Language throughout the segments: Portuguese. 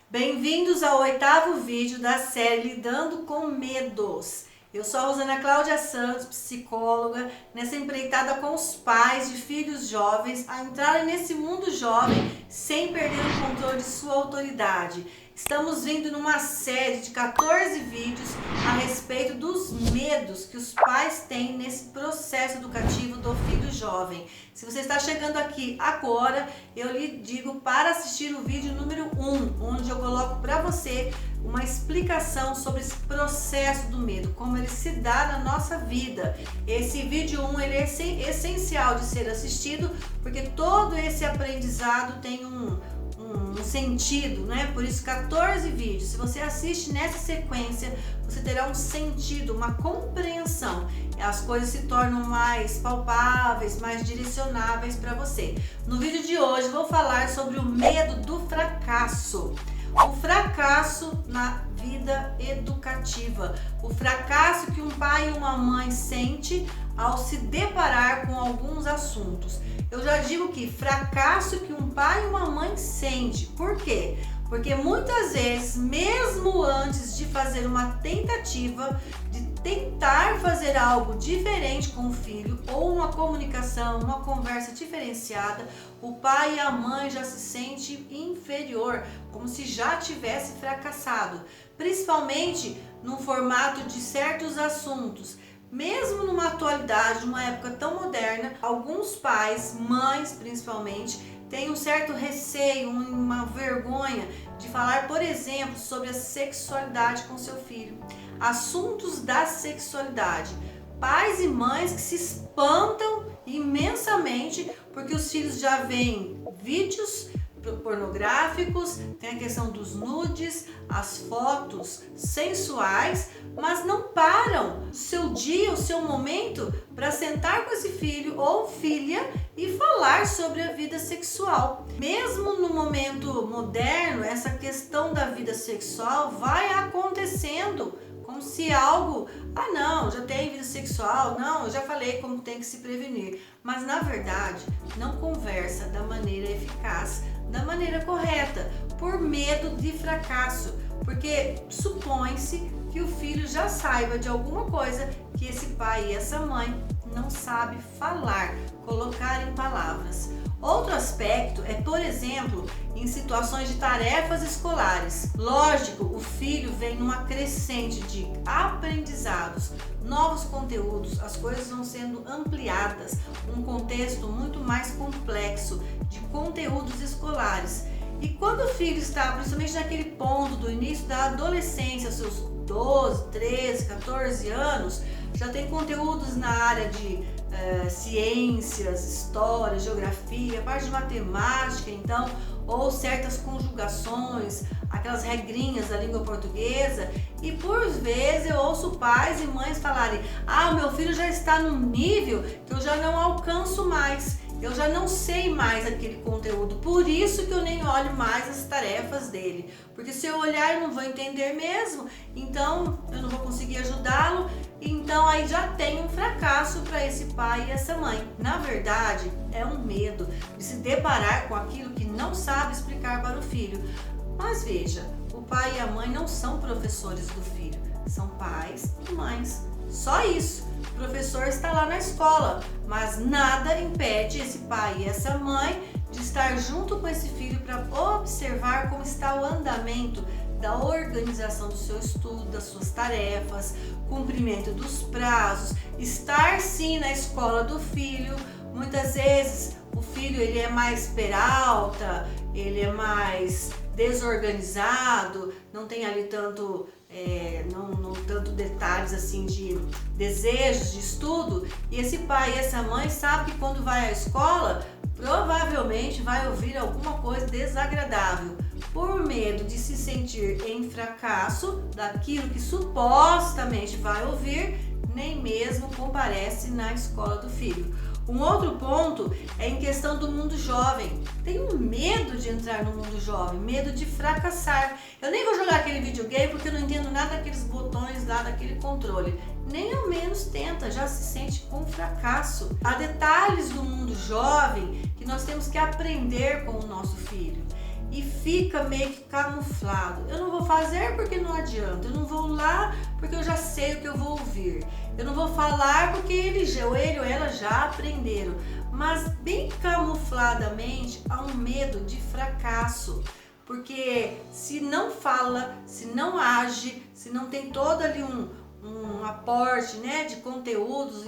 Bem-vindos ao 8º vídeo da série Lidando com Medos. Eu sou a Rosana Cláudia Santos, psicóloga, nessa empreitada com os pais de filhos jovens a entrarem nesse mundo jovem sem perder o controle de sua autoridade. Estamos vindo numa série de 14 vídeos a respeito dos medos que os pais têm nesse processo educativo do filho jovem. Se você está chegando aqui agora, eu lhe digo para assistir o vídeo número 1, onde eu coloco para você uma explicação sobre esse processo do medo, como ele se dá na nossa vida. Esse vídeo 1 ele é essencial de ser assistido, porque todo esse aprendizado tem um sentido, né? Por isso 14 vídeos. Se você assiste nessa sequência, você terá um sentido, uma compreensão. As coisas se tornam mais palpáveis, mais direcionáveis para você. No vídeo de hoje vou falar sobre o medo do fracasso. O fracasso na vida educativa. O fracasso que um pai e uma mãe sente ao se deparar com alguns assuntos. Eu já digo que fracasso que um pai e uma mãe sente. Por quê? Porque muitas vezes, mesmo antes de fazer uma tentativa de tentar fazer algo diferente com o filho, ou uma comunicação, uma conversa diferenciada, o pai e a mãe já se sente inferior, como se já tivesse fracassado, principalmente no formato de certos assuntos. Mesmo numa atualidade, numa época tão moderna, alguns pais, mães principalmente, têm um certo receio, uma vergonha de falar, por exemplo, sobre a sexualidade com seu filho. Assuntos da sexualidade. Pais e mães que se espantam imensamente porque os filhos já veem vídeos pornográficos, tem a questão dos nudes, as fotos sensuais, mas não param o seu dia, o seu momento para sentar com esse filho ou filha e falar sobre a vida sexual. Mesmo no momento moderno, essa questão da vida sexual vai acontecendo como se algo, não, já tem vida sexual, não, eu já falei como tem que se prevenir, mas na verdade não conversa da maneira eficaz, da maneira correta, por medo de fracasso, porque supõe-se que o filho já saiba de alguma coisa que esse pai e essa mãe não sabe falar, colocar em palavras. Outro aspecto é, por exemplo, em situações de tarefas escolares. Lógico, o filho vem numa crescente de aprendizados, novos conteúdos, as coisas vão sendo ampliadas, um contexto muito mais complexo de conteúdos escolares. E quando o filho está, principalmente naquele ponto do início da adolescência, seus 12, 13, 14 anos, já tem conteúdos na área de ciências, história, geografia, parte de matemática, então, ou certas conjugações, aquelas regrinhas da língua portuguesa, e por vezes eu ouço pais e mães falarem: meu filho já está num nível que eu já não alcanço mais, eu já não sei mais aquele conteúdo, por isso que eu nem olho mais as tarefas dele, porque se eu olhar eu não vou entender mesmo, então eu não vou conseguir ajudá-lo. Então aí já tem um fracasso para esse pai e essa mãe. Na verdade, é um medo de se deparar com aquilo que não sabe explicar para o filho. Mas veja, o pai e a mãe não são professores do filho, são pais e mães. Só isso. O professor está lá na escola, mas nada impede esse pai e essa mãe de estar junto com esse filho para observar como está o andamento da organização do seu estudo, das suas tarefas, cumprimento dos prazos, estar sim na escola do filho. Muitas vezes o filho ele é mais peralta, ele é mais desorganizado, não tem ali tanto tanto detalhes assim de desejos de estudo, e esse pai e essa mãe sabe que quando vai à escola provavelmente vai ouvir alguma coisa desagradável. Por medo de se sentir em fracasso daquilo que supostamente vai ouvir, nem mesmo comparece na escola do filho. Um outro ponto é em questão do mundo jovem. Tenho medo de entrar no mundo jovem, medo de fracassar. Eu nem vou jogar aquele videogame porque eu não entendo nada daqueles botões lá, daquele controle. Nem ao menos tenta, já se sente com fracasso. Há detalhes do mundo jovem que nós temos que aprender com o nosso filho. e fica meio que camuflado. Eu não vou fazer porque não adianta, eu não vou lá porque eu já sei o que eu vou ouvir, eu não vou falar porque ele ou ela já aprenderam, mas bem camufladamente há um medo de fracasso. Porque se não fala, se não age, se não tem todo ali um aporte, né, de conteúdos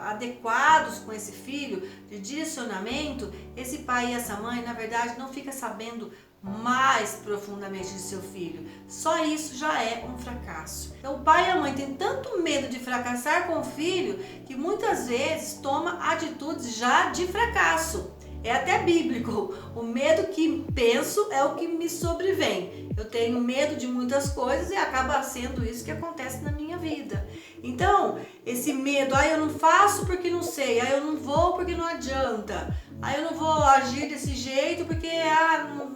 adequados com esse filho, de direcionamento, esse pai e essa mãe, na verdade, não fica sabendo mais profundamente de seu filho. Só isso já é um fracasso. Então o pai e a mãe têm tanto medo de fracassar com o filho que muitas vezes toma atitudes já de fracasso. É até bíblico, o medo que penso é o que me sobrevém. Eu tenho medo de muitas coisas e acaba sendo isso que acontece na minha vida. Então, esse medo, eu não faço porque não sei, eu não vou porque não adianta, eu não vou agir desse jeito porque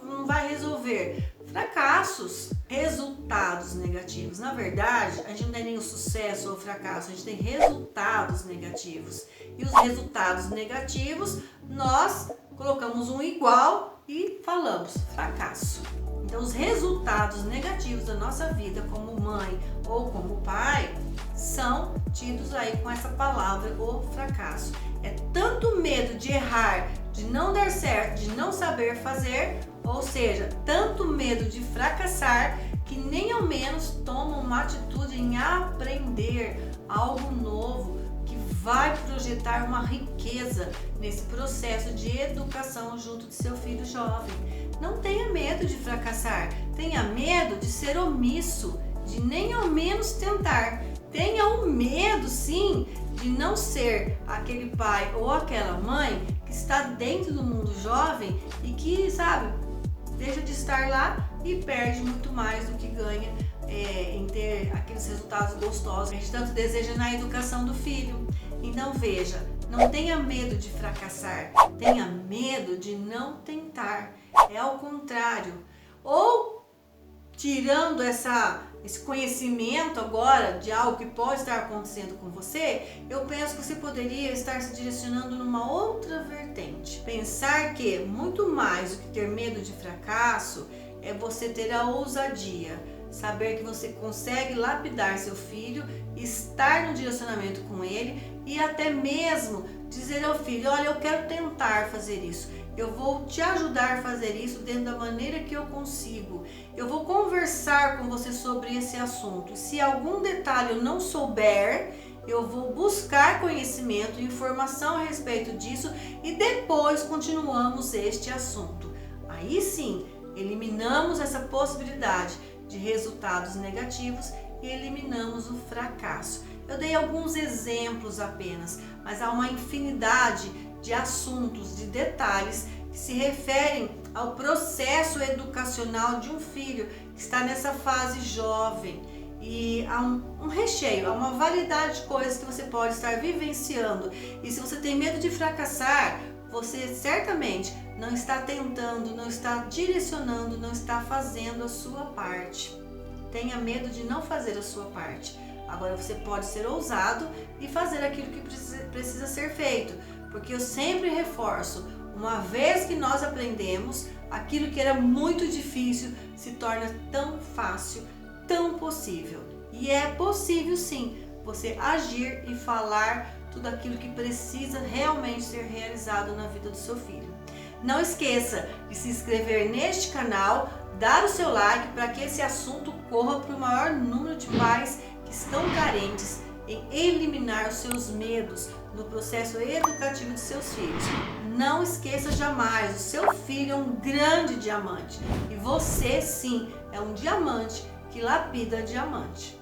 não vai resolver. Fracassos, resultados negativos. Na verdade, a gente não tem nem o sucesso ou o fracasso, a gente tem resultados negativos. E os resultados negativos, nós colocamos um igual e falamos fracasso. Então, os resultados negativos da nossa vida como mãe ou como pai são tidos aí com essa palavra, o fracasso. É tanto medo de errar, de não dar certo, de não saber fazer, ou seja, tanto medo de fracassar que nem ao menos tomam uma atitude em aprender algo novo que vai projetar uma riqueza nesse processo de educação junto de seu filho jovem. Não tenha medo de fracassar, tenha medo de ser omisso, de nem ao menos tentar. Tenha o medo, sim, de não ser aquele pai ou aquela mãe que está dentro do mundo jovem e que, deixa de estar lá e perde muito mais do que ganha em ter aqueles resultados gostosos que a gente tanto deseja na educação do filho. Então veja, não tenha medo de fracassar, tenha medo de não tentar. É ao contrário. Ou tirando esse conhecimento agora de algo que pode estar acontecendo com você, eu penso que você poderia estar se direcionando numa outra vertente. Pensar que muito mais do que ter medo de fracasso é você ter a ousadia, saber que você consegue lapidar seu filho, estar no direcionamento com ele e até mesmo dizer ao filho: olha, eu quero tentar fazer isso. Eu vou te ajudar a fazer isso dentro da maneira que eu consigo. Eu vou conversar com você sobre esse assunto. Se algum detalhe eu não souber, eu vou buscar conhecimento, informação a respeito disso e depois continuamos este assunto. Aí sim, eliminamos essa possibilidade de resultados negativos e eliminamos o fracasso. Eu dei alguns exemplos apenas, mas há uma infinidade de assuntos, de detalhes que se referem ao processo educacional de um filho que está nessa fase jovem. E há um recheio, há uma variedade de coisas que você pode estar vivenciando. E se você tem medo de fracassar, você certamente não está tentando, não está direcionando, não está fazendo a sua parte. Tenha medo de não fazer a sua parte. Agora você pode ser ousado e fazer aquilo que precisa ser feito. Porque eu sempre reforço, uma vez que nós aprendemos, aquilo que era muito difícil se torna tão fácil, tão possível. E é possível sim, você agir e falar tudo aquilo que precisa realmente ser realizado na vida do seu filho. Não esqueça de se inscrever neste canal, dar o seu like para que esse assunto corra para o maior número de pais que estão carentes em eliminar os seus medos no processo educativo de seus filhos. Não esqueça jamais, o seu filho é um grande diamante e você sim é um diamante que lapida diamante.